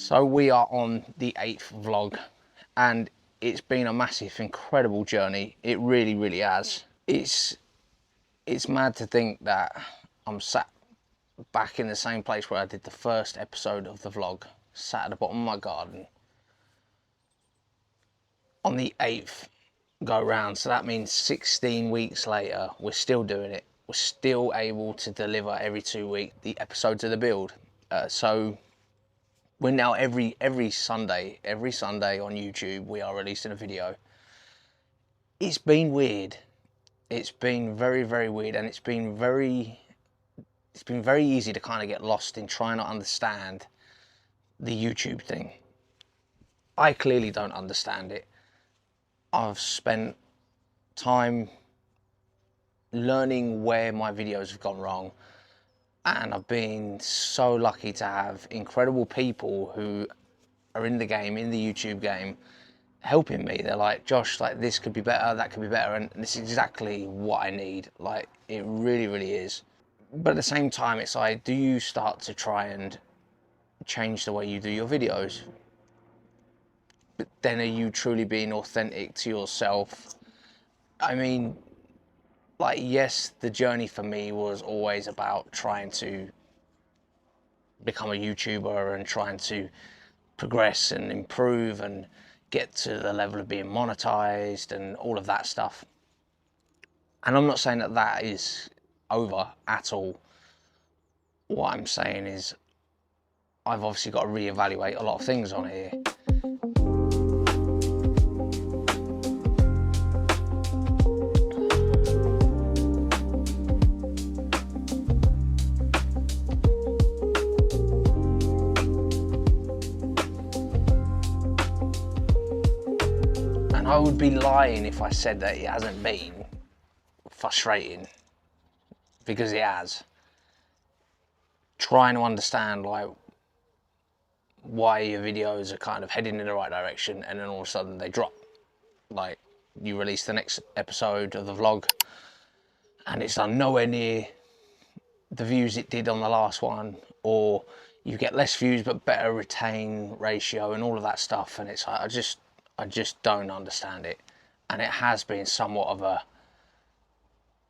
So we are on the 8th vlog, and it's been a massive, incredible journey. It really, really has. It's mad to think that I'm sat back in the same place where I did the first episode of the vlog, sat at the bottom of my garden on the 8th go round. So that means 16 weeks later, we're still doing it. We're still able to deliver every 2 weeks the episodes of the build. So we're now every Sunday on YouTube we are releasing a video. It's been weird. It's been very, very weird, and it's been very easy to kind of get lost in trying to understand the YouTube thing. I clearly don't understand it. I've spent time learning where my videos have gone wrong, and I've been so lucky to have incredible people who are in the game, in the YouTube game, helping me. They're like, Josh, like, this could be better, that could be better, and this is exactly what I need. Like, it really, really is. But at the same time, it's like, do you start to try and change the way you do your videos? But then are you truly being authentic to yourself? I mean, like, yes, the journey for me was always about trying to become a YouTuber and trying to progress and improve and get to the level of being monetized and all of that stuff. And I'm not saying that that is over at all. What I'm saying is I've obviously got to reevaluate a lot of things on here. And I would be lying if I said that it hasn't been frustrating, because it has. Trying to understand, like, why your videos are kind of heading in the right direction and then all of a sudden they drop. Like, you release the next episode of the vlog and it's done nowhere near the views it did on the last one, or you get less views but better retain ratio and all of that stuff, and it's like, I just don't understand it. And it has been somewhat of a,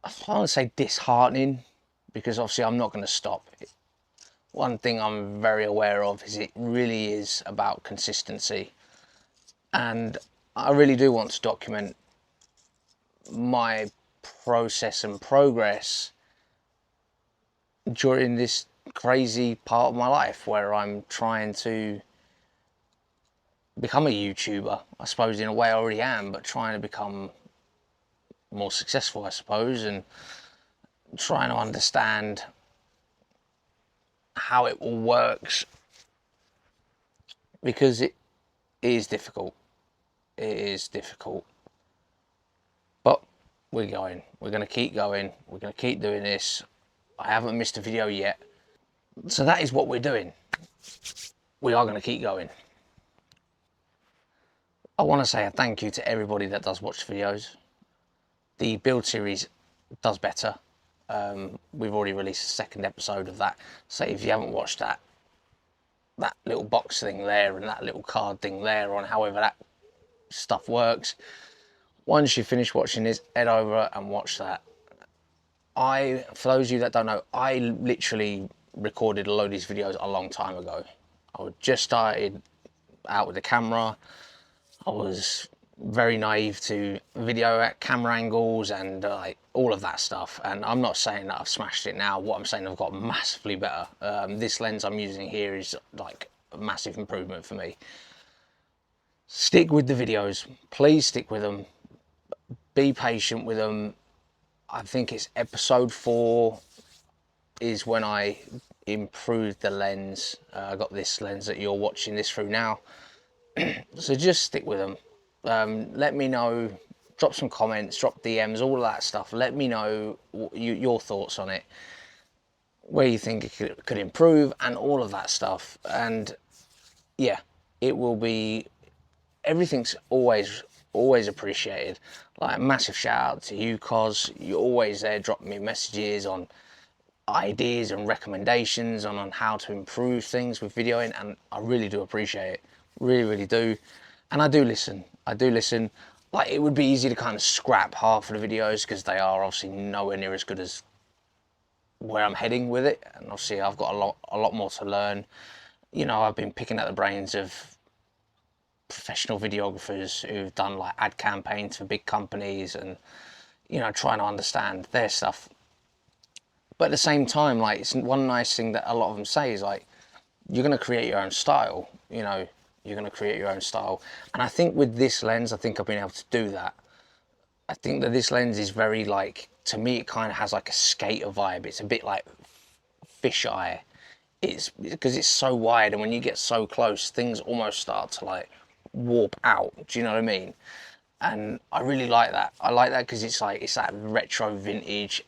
I don't want to say disheartening, because obviously I'm not going to stop. One thing I'm very aware of is it really is about consistency, and I really do want to document my process and progress during this crazy part of my life where I'm trying to become a YouTuber. I suppose in a way I already am, but trying to become more successful, I suppose, and trying to understand how it all works, because it is difficult. It is difficult. But we're going. We're going to keep going. We're going to keep doing this. I haven't missed a video yet. So that is what we're doing. We are going to keep going. I want to say a thank you to everybody that does watch the videos. The build series does better. We've already released a second episode of that. So if you haven't watched that little box thing there and that little card thing there on however that stuff works, once you finish watching this, head over and watch that. For those of you that don't know, I literally recorded a load of these videos a long time ago. I had just started out with the camera. I was very naive to video at camera angles and like all of that stuff, and I'm not saying that I've smashed it now. What I'm saying, I've got massively better. This lens I'm using here is like a massive improvement for me. Stick with the videos, please stick with them, be patient with them. I think it's episode 4 is when I improved the lens. I got this lens that you're watching this through now. So just stick with them. Let me know, drop some comments, drop DMs, all of that stuff. Let me know your thoughts on it, where you think it could improve and all of that stuff. And yeah, it will be, everything's always appreciated. Like, a massive shout out to you, cause you're always there dropping me messages on ideas and recommendations on how to improve things with videoing, and I really do appreciate it. Really do. And I do listen. Like, it would be easy to kind of scrap half of the videos because they are obviously nowhere near as good as where I'm heading with it, and obviously I've got a lot more to learn. You know, I've been picking at the brains of professional videographers who've done like ad campaigns for big companies, and you know, trying to understand their stuff. But at the same time, like, it's one nice thing that a lot of them say is like, you're going to create your own style. You know, you're going to create your own style. And I think with this lens, I think I've been able to do that. I think that this lens is very, like, to me, it kind of has like a skater vibe. It's a bit like fisheye. It's because it's so wide, and when you get so close, things almost start to like warp out. Do you know what I mean? And I really like that. I like that because it's like, it's that retro vintage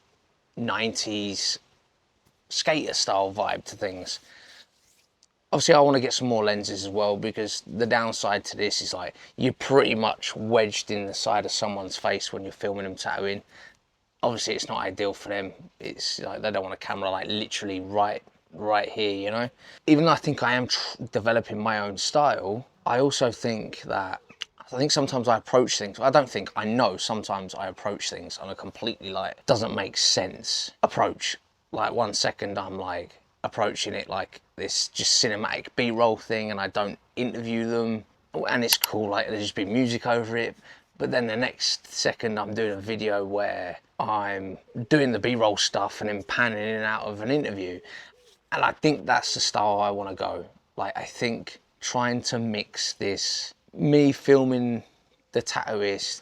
90s skater style vibe to things. Obviously, I want to get some more lenses as well, because the downside to this is like, you're pretty much wedged in the side of someone's face when you're filming them tattooing. Obviously, it's not ideal for them. It's like, they don't want a camera like literally right here, you know. Even though I think I am developing my own style, I also think that, sometimes I approach things, I know sometimes I approach things on a completely like, doesn't make sense approach. Like, 1 second I'm like approaching it like this just cinematic B-roll thing, and I don't interview them, and it's cool, like there's just be music over it. But then the next second I'm doing a video where I'm doing the B-roll stuff and then panning in and out of an interview. And I think that's the style I want to go. Like, I think trying to mix this, me filming the tattooist,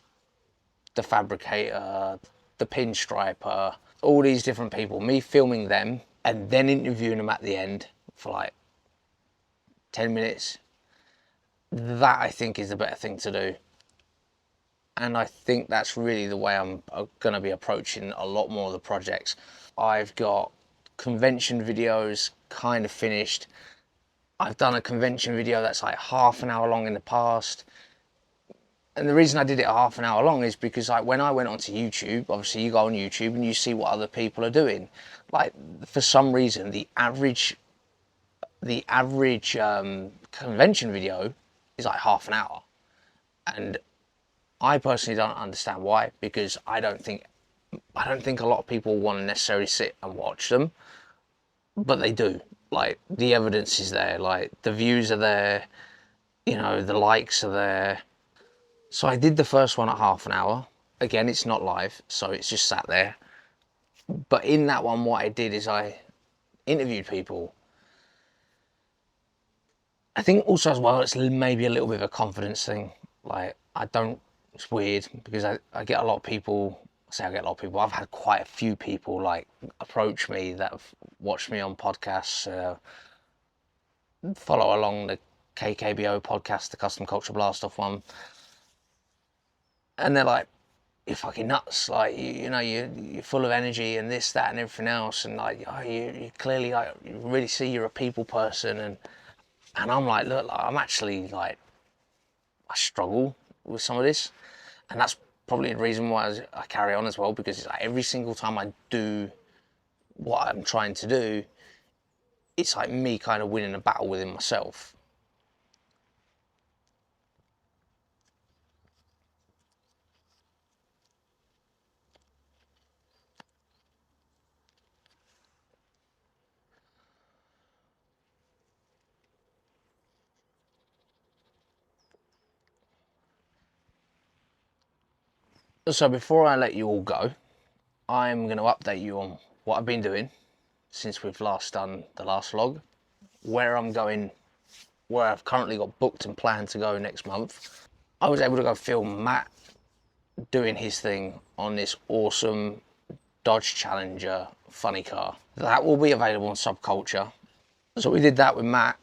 the fabricator, the pinstriper, all these different people, me filming them and then interviewing them at the end for like 10 minutes, that I think is the better thing to do. And I think that's really the way I'm going to be approaching a lot more of the projects. I've got convention videos kind of finished. I've done a convention video that's like half an hour long in the past. And the reason I did it half an hour long is because, like, when I went onto YouTube, obviously you go on YouTube and you see what other people are doing. Like, for some reason, the average convention video is like half an hour. And I personally don't understand why, because I don't think a lot of people want to necessarily sit and watch them, but they do. Like, the evidence is there, like the views are there, you know, the likes are there. So I did the first one at half an hour. Again, it's not live, so it's just sat there. But in that one, what I did is I interviewed people. I think also as well, it's maybe a little bit of a confidence thing. Like, it's weird because I get a lot of people, I've had quite a few people like approach me that have watched me on podcasts, follow along the KKBO podcast, the Custom Culture Blast Off one. And they're like, you're fucking nuts, like, you know, you're full of energy and this, that and everything else, and like, oh, you clearly, like, you really see you're a people person. And I'm like, look, like, I'm actually like, I struggle with some of this, and that's probably the reason why I carry on as well, because it's like every single time I do what I'm trying to do, it's like me kind of winning a battle within myself. So before I let you all go, I'm going to update you on what I've been doing since we've last done the last vlog, where I'm going, where I've currently got booked and planned to go next month. I was able to go film Matt doing his thing on this awesome Dodge Challenger funny car. That will be available on Subculture. So we did that with Matt.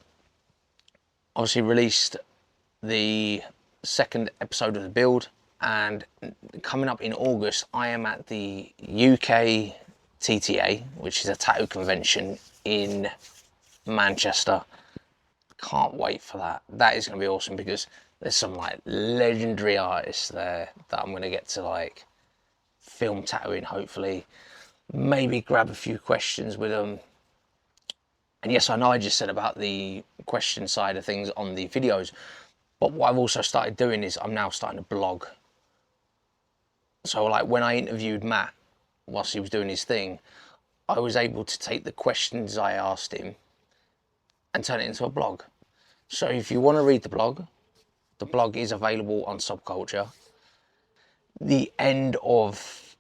Obviously released the second episode of the build, and coming up in August I am at the UK TTA, which is a tattoo convention in Manchester. Can't wait for that. That is going to be awesome because there's some like legendary artists there that I'm going to get to like film tattooing, hopefully. maybe grab a few questions with them. And yes, I know I just said about the question side of things on the videos, but what I've also started doing is I'm now starting to blog. So like when I interviewed Matt whilst he was doing his thing, I was able to take the questions I asked him and turn it into a blog. So if you want to read the blog is available on Subculture. The end of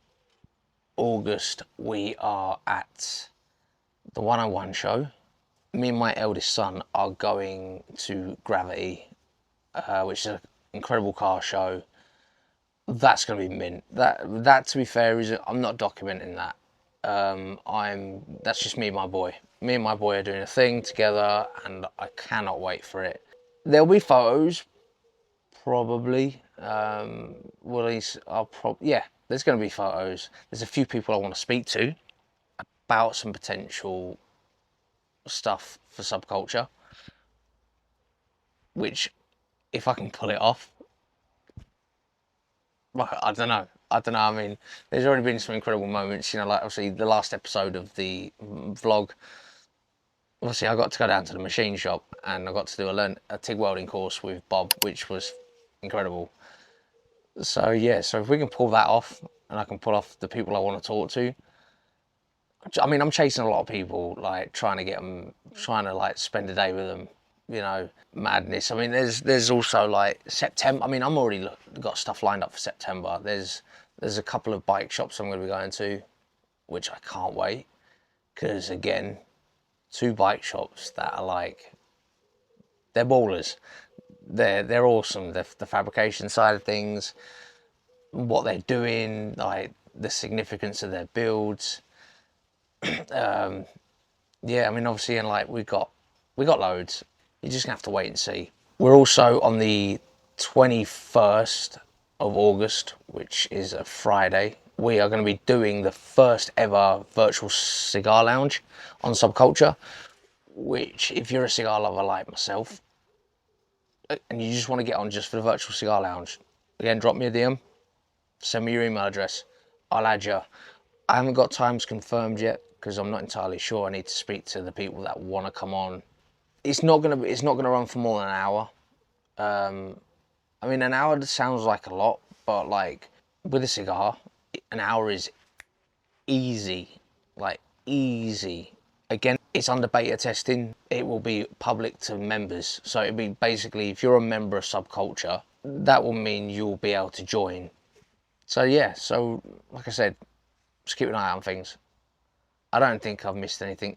August, we are at the 101 show. Me and my eldest son are going to Gravity, which is an incredible car show. That's going to be mint. That to be fair is I'm not documenting that. That's just me and my boy. Me and my boy are doing a thing together, and I cannot wait for it. There'll be photos, probably. Yeah. There's going to be photos. There's a few people I want to speak to about some potential stuff for Subculture, which, if I can pull it off, I don't know. I mean, there's already been some incredible moments. You know, like obviously the last episode of the vlog. Obviously, I got to go down to the machine shop and I got to do a TIG welding course with Bob, which was incredible. So yeah, so if we can pull that off, and I can pull off the people I want to talk to. I mean, I'm chasing a lot of people, like trying to get them, trying to like spend a day with them. You know, madness. I mean, there's also like September. I mean, I'm already got stuff lined up for September. There's a couple of bike shops I'm going to be going to, which I can't wait, because again, two bike shops that are like, they're ballers. They're awesome. The fabrication side of things, what they're doing, like the significance of their builds. Yeah, I mean, obviously, and like we got loads. You're just gonna have to wait and see. We're also on the 21st of August, which is a Friday. We are going to be doing the first ever virtual cigar lounge on Subculture, which if you're a cigar lover like myself and you just want to get on just for the virtual cigar lounge, again, drop me a DM, send me your email address, I'll add you. I haven't got times confirmed yet because I'm not entirely sure. I need to speak to the people that want to come on. It's not gonna run for more than an hour. I mean, an hour sounds like a lot, but like with a cigar, an hour is easy, like easy. Again, it's under beta testing. It will be public to members. So it'll be basically, if you're a member of Subculture, that will mean you'll be able to join. So yeah, so like I said, just keep an eye on things. I don't think I've missed anything.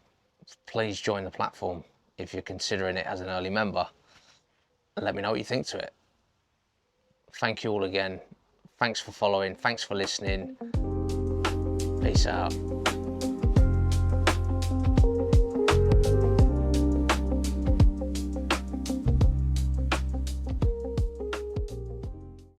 Please join the platform if you're considering it as an early member. And let me know what you think to it. Thank you all again. Thanks for following. Thanks for listening. Peace out.